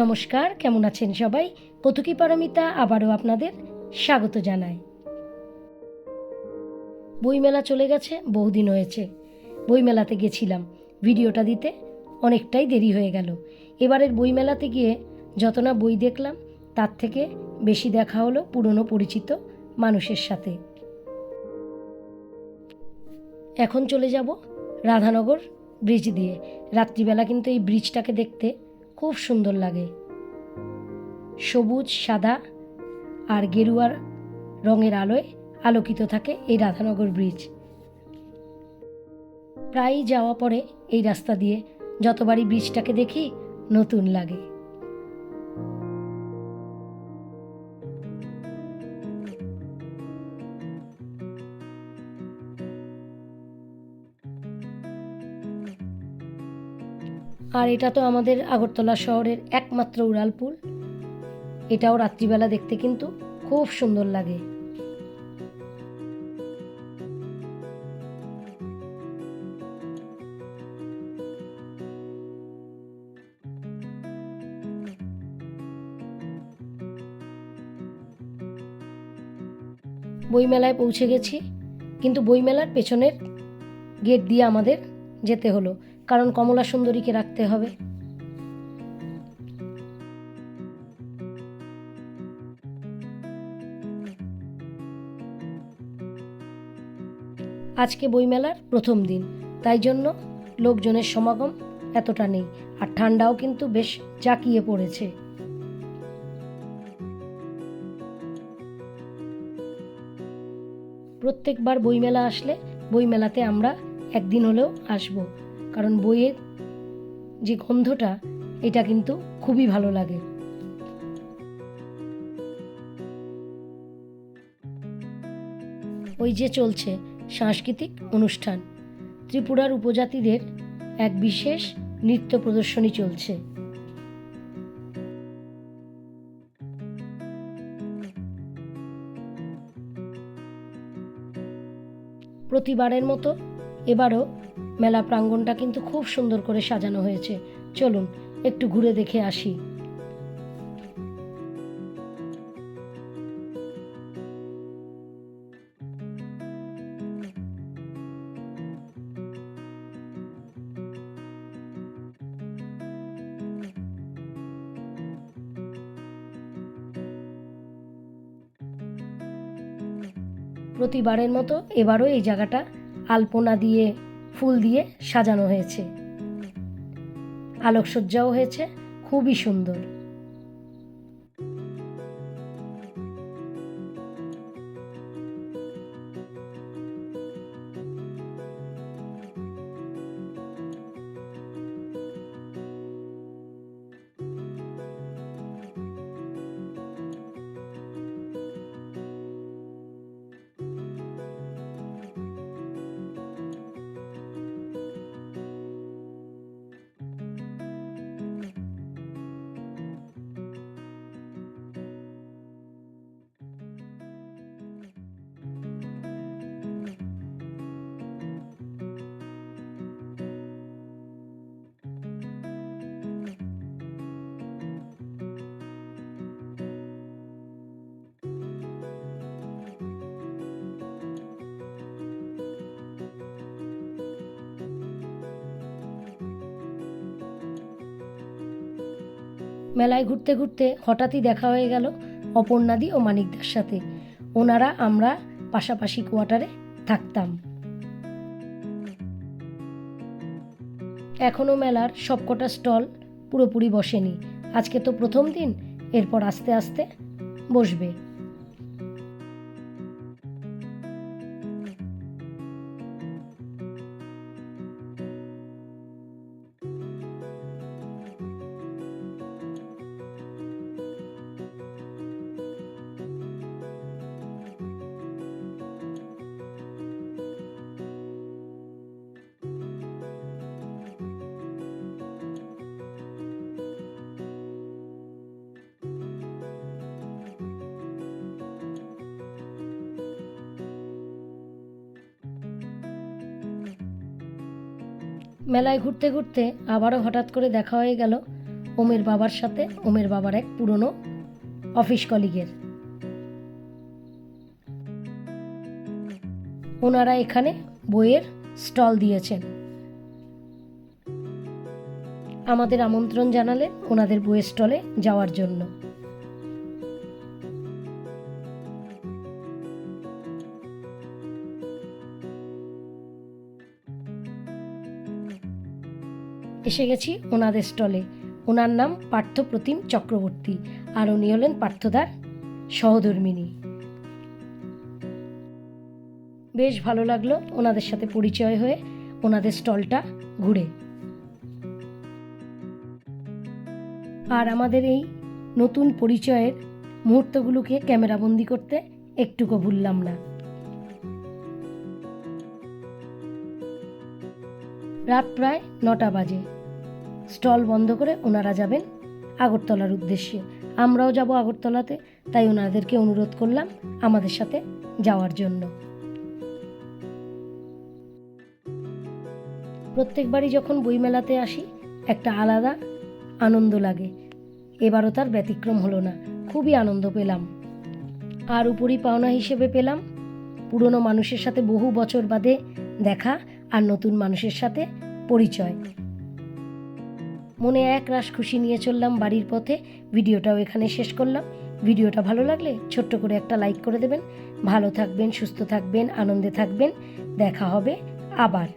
নমস্কার, কেমন আছেন সবাই? কৌতুকী পারমিতা আবারও আপনাদের স্বাগত জানাই। বইমেলা চলে গেছে, বহুদিন হয়েছে বইমেলাতে গেছিলাম। ভিডিওটা দিতে অনেকটাই দেরি হয়ে গেল। এবারের বইমেলাতে গিয়ে যত না বই দেখলাম, তার থেকে বেশি দেখা হলো পুরনো পরিচিত মানুষের সাথে। এখন চলে যাব রাধানগর ব্রিজ দিয়ে। রাত্রিবেলা কিন্তু এই ব্রিজটাকে দেখতে খুব সুন্দর লাগে। সবুজ, সাদা আর গেরুয়ার রঙের আলোয় আলোকিত থাকে এই রাধানগর ব্রিজ। প্রায়ই যাওয়া পড়ে এই রাস্তা দিয়ে, যতবারই ব্রিজটাকে দেখি নতুন লাগে। আর এটা তো আমাদের আগরতলা শহরের একমাত্র উড়ালপুল। এটাও রাত্রিবেলা দেখতে কিন্তু খুব সুন্দর লাগে। বইমেলায় পৌঁছে গেছি, কিন্তু বইমেলার পেছনের গেট দিয়ে আমাদের যেতে হলো, কারণ কমলা সুন্দরীকে রাখতে হবে। আজকে বইমেলার প্রথম দিন, তাই জন্য লোকজনের সমাগম এতটা নেই, আর ঠান্ডাও কিন্তু বেশ জাঁকিয়ে পড়েছে। প্রত্যেকবার বইমেলা আসলে বইমেলাতে আমরা একদিন হলেও আসব, কারণ বইয়ের যে গন্ধটা, এটা কিন্তু খুবই ভালো লাগে। ওই যে চলছে সাংস্কৃতিক অনুষ্ঠান, ত্রিপুরার উপজাতিদের এক বিশেষ নৃত্য প্রদর্শনী চলছে। প্রতিবারের মতো এবারও মেলা প্রাঙ্গণটা কিন্তু খুব সুন্দর করে সাজানো হয়েছে। চলুন একটু ঘুরে দেখে আসি। প্রতিবারের মতো এবারও এই জায়গাটা আলপনা দিয়ে, ফুল দিয়ে সাজানো হয়েছে। আলোকসজ্জাও হয়েছে খুবই সুন্দর। মেলায় ঘুরতে ঘুরতে হঠাৎই দেখা হয়ে গেল অপর্ণাদি ও মানিকদার সাথে। ওনারা আমরা পাশাপাশি কোয়ার্টারে থাকতাম। এখনও মেলার সবকটা স্টল পুরোপুরি বসেনি। আজকে তো প্রথম দিন, এরপর আস্তে আস্তে বসবে। মেলায় ঘুরতে ঘুরতে আবারও হঠাৎ করে দেখা হয়ে গেল ওমের বাবার সাথে, ওমের বাবার এক পুরনো অফিস কলিগের। ওনারা এখানে বইয়ের স্টল দিয়েছেন। আমাদের আমন্ত্রণ জানালেন ওনাদের বইয়ের স্টলে যাওয়ার জন্য। এসে গেছি ওনাদের স্টলে। ওনার নাম পার্থপ্রতিম চক্রবর্তী, আর উনি হলেন পার্থদার সহধর্মিণী। বেশ ভালো লাগলো ওনাদের সাথে পরিচয় হয়ে, ওনাদের স্টলটা ঘুরে। আর আমাদের এই নতুন পরিচয়ের মুহূর্তগুলোকে ক্যামেরাবন্দি করতে একটুকু ভুললাম না। রাত প্রায় 9টা বাজে। স্টল বন্ধ করে ওনারা যাবেন আগরতলার উদ্দেশ্যে। আমরাও যাব আগরতলাতে, তাই ওনাদেরকে অনুরোধ করলাম আমাদের সাথে যাওয়ার জন্য। প্রত্যেকবারই যখন বইমেলাতে আসি একটা আলাদা আনন্দ লাগে। এবারও তার ব্যতিক্রম হলো না, খুবই আনন্দ পেলাম। আর উপরি পাওনা হিসেবে পেলাম পুরনো মানুষের সাথে বহু বছর বাদে দেখা আর নতুন মানুষের সাথে পরিচয়। মনে একরাশ খুশি নিয়ে চললাম বাড়ির পথে। ভিডিওটাও এখানে শেষ করলাম। ভিডিওটা ভালো লাগলে ছোট্ট করে একটা লাইক করে দেবেন। ভালো থাকবেন, সুস্থ থাকবেন, আনন্দে থাকবেন। দেখা হবে আবার।